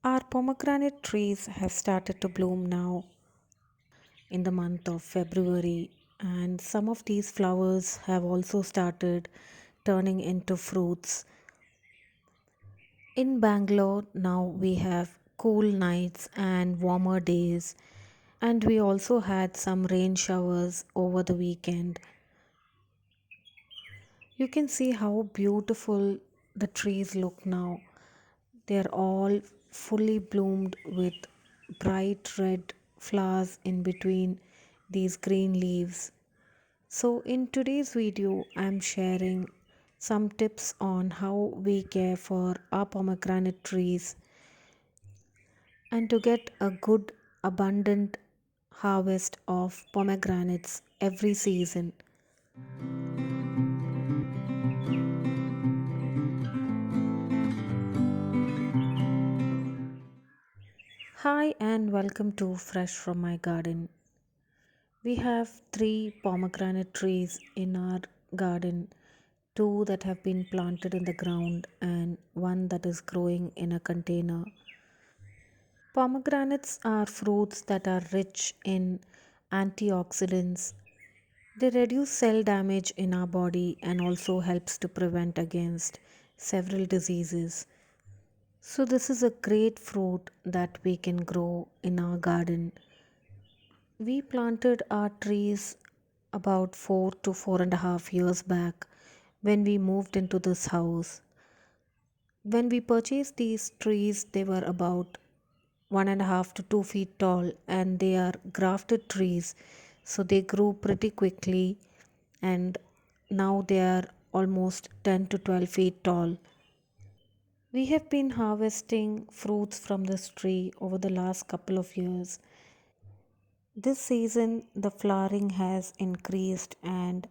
Our pomegranate trees have started to bloom now in the month of February, and some of these flowers have also started turning into fruits. In Bangalore, now we have cool nights and warmer days, and we also had some rain showers over the weekend. You can see how beautiful the trees look now. They are all fully bloomed with bright red flowers in between these green leaves. So, in today's video, I'm sharing some tips on how we care for our pomegranate trees and to get a good, abundant harvest of pomegranates every season. Hi, and welcome to Fresh from My Garden. We have three pomegranate trees in our garden, two that have been planted in the ground, and one that is growing in a container. Pomegranates are fruits that are rich in antioxidants. They reduce cell damage in our body and also helps to prevent against several diseases. So this is a great fruit that we can grow in our garden. We planted our trees about 4 to 4.5 years back when we moved into this house. When we purchased these trees, they were about 1.5 to 2 feet tall and they are grafted trees, so they grew pretty quickly and now they are almost 10 to 12 feet tall. We have been harvesting fruits from this tree over the last couple of years. This season, the flowering has increased, and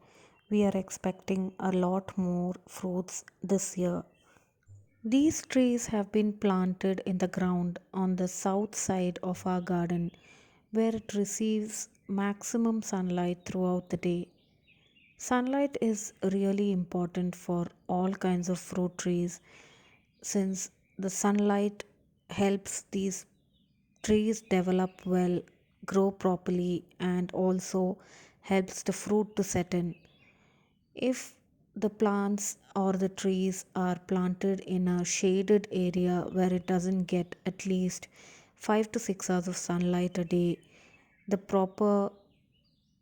we are expecting a lot more fruits this year. These trees have been planted in the ground on the south side of our garden where it receives maximum sunlight throughout the day. Sunlight is really important for all kinds of fruit trees since the sunlight helps these trees develop well, grow properly, and also helps the fruit to set in. If the plants or the trees are planted in a shaded area where it doesn't get at least 5 to 6 hours of sunlight a day, the proper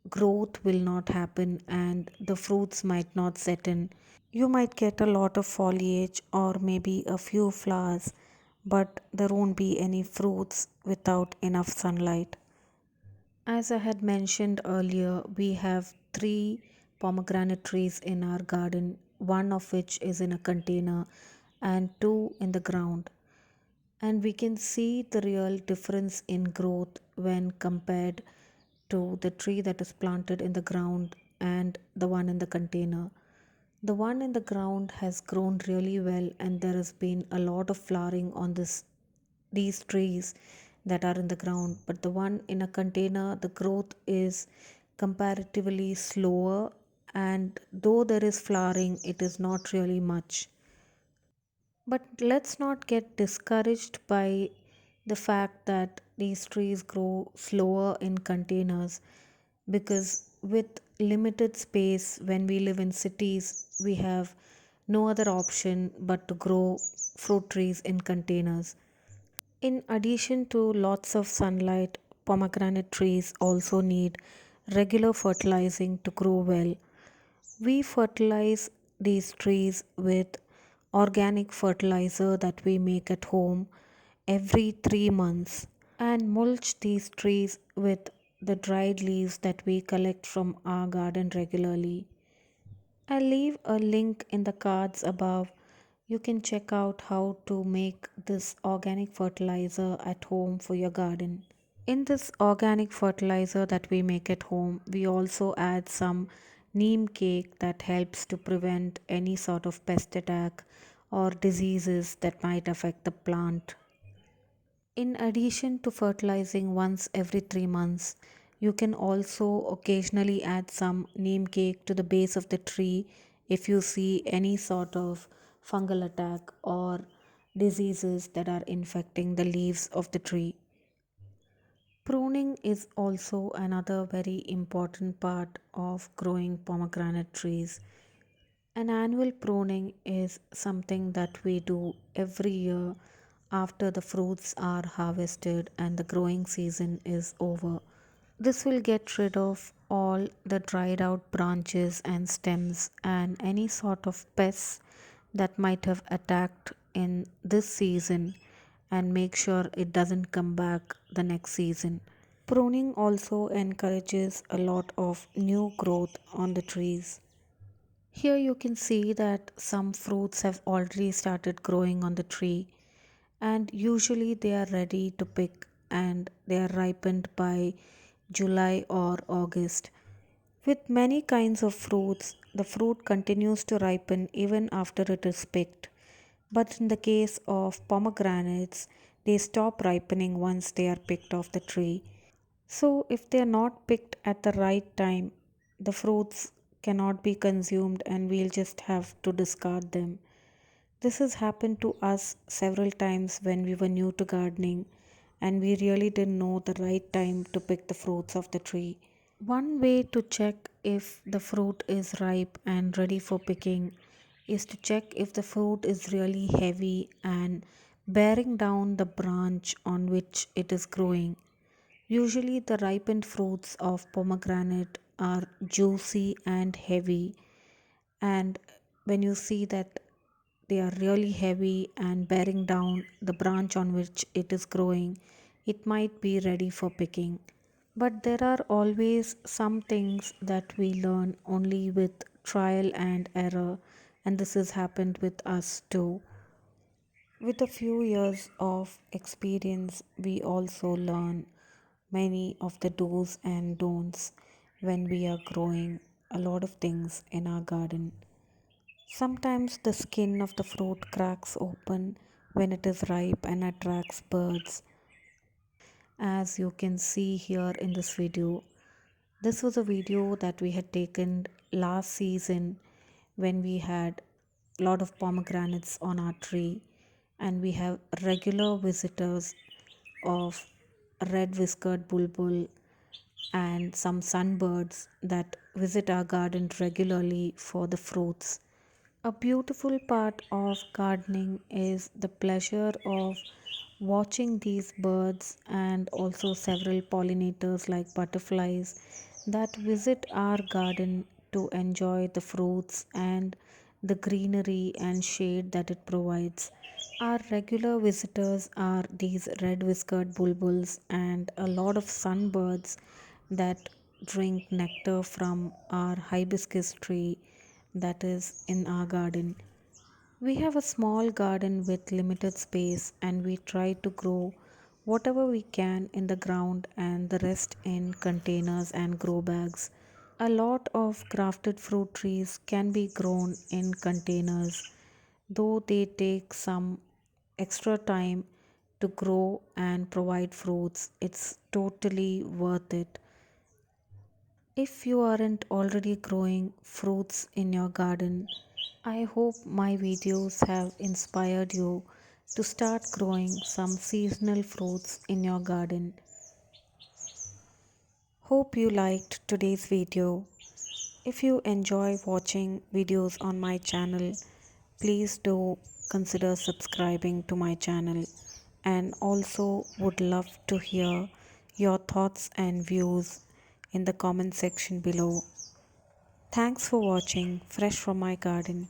growth will not happen and the fruits might not set in. You might get a lot of foliage or maybe a few flowers, but there won't be any fruits without enough sunlight. As I had mentioned earlier, we have three pomegranate trees in our garden, one of which is in a container and two in the ground. And we can see the real difference in growth when compared to the tree that is planted in the ground and the one in the container. The one in the ground has grown really well and there has been a lot of flowering on these trees that are in the ground, but the one in a container the growth is comparatively slower, and though there is flowering it is not really much. But let's not get discouraged by the fact that these trees grow slower in containers, because with limited space, when we live in cities, we have no other option but to grow fruit trees in containers. In addition to lots of sunlight, pomegranate trees also need regular fertilizing to grow well. We fertilize these trees with organic fertilizer that we make at home every 3 months and mulch these trees with the dried leaves that we collect from our garden regularly. I'll leave a link in the cards above. You can check out how to make this organic fertilizer at home for your garden. In this organic fertilizer that we make at home, we also add some neem cake that helps to prevent any sort of pest attack or diseases that might affect the plant. In addition to fertilizing once every 3 months, you can also occasionally add some neem cake to the base of the tree if you see any sort of fungal attack or diseases that are infecting the leaves of the tree. Pruning is also another very important part of growing pomegranate trees. An annual pruning is something that we do every year after the fruits are harvested and the growing season is over. This will get rid of all the dried out branches and stems and any sort of pests that might have attacked in this season and make sure it doesn't come back the next season. Pruning also encourages a lot of new growth on the trees. Here you can see that some fruits have already started growing on the tree, and usually they are ready to pick and they are ripened by July or August. With many kinds of fruits, the fruit continues to ripen even after it is picked. But in the case of pomegranates, they stop ripening once they are picked off the tree. So, if they are not picked at the right time, the fruits cannot be consumed and we'll just have to discard them. This has happened to us several times when we were new to gardening and we really didn't know the right time to pick the fruits of the tree. One way to check if the fruit is ripe and ready for picking is to check if the fruit is really heavy and bearing down the branch on which it is growing. Usually, the ripened fruits of pomegranate are juicy and heavy, and when you see that they are really heavy and bearing down the branch on which it is growing, it might be ready for picking. But there are always some things that we learn only with trial and error, and this has happened with us too. With a few years of experience, we also learn many of the do's and don'ts when we are growing a lot of things in our garden. Sometimes the skin of the fruit cracks open when it is ripe and attracts birds. As you can see here in this video, this was a video that we had taken last season when we had a lot of pomegranates on our tree, and we have regular visitors of red whiskered bulbul and some sunbirds that visit our garden regularly for the fruits. A beautiful part of gardening is the pleasure of watching these birds and also several pollinators like butterflies that visit our garden to enjoy the fruits and the greenery and shade that it provides. Our regular visitors are these red whiskered bulbuls and a lot of sunbirds that drink nectar from our hibiscus tree that is in our garden. We have a small garden with limited space and we try to grow whatever we can in the ground and the rest in containers and grow bags. A lot of grafted fruit trees can be grown in containers, though they take some extra time to grow and provide fruits. It's totally worth it. If you aren't already growing fruits in your garden, I hope my videos have inspired you to start growing some seasonal fruits in your garden. Hope you liked today's video. If you enjoy watching videos on my channel, please do consider subscribing to my channel, and also would love to hear your thoughts and views in the comment section below. Thanks for watching Fresh from my garden.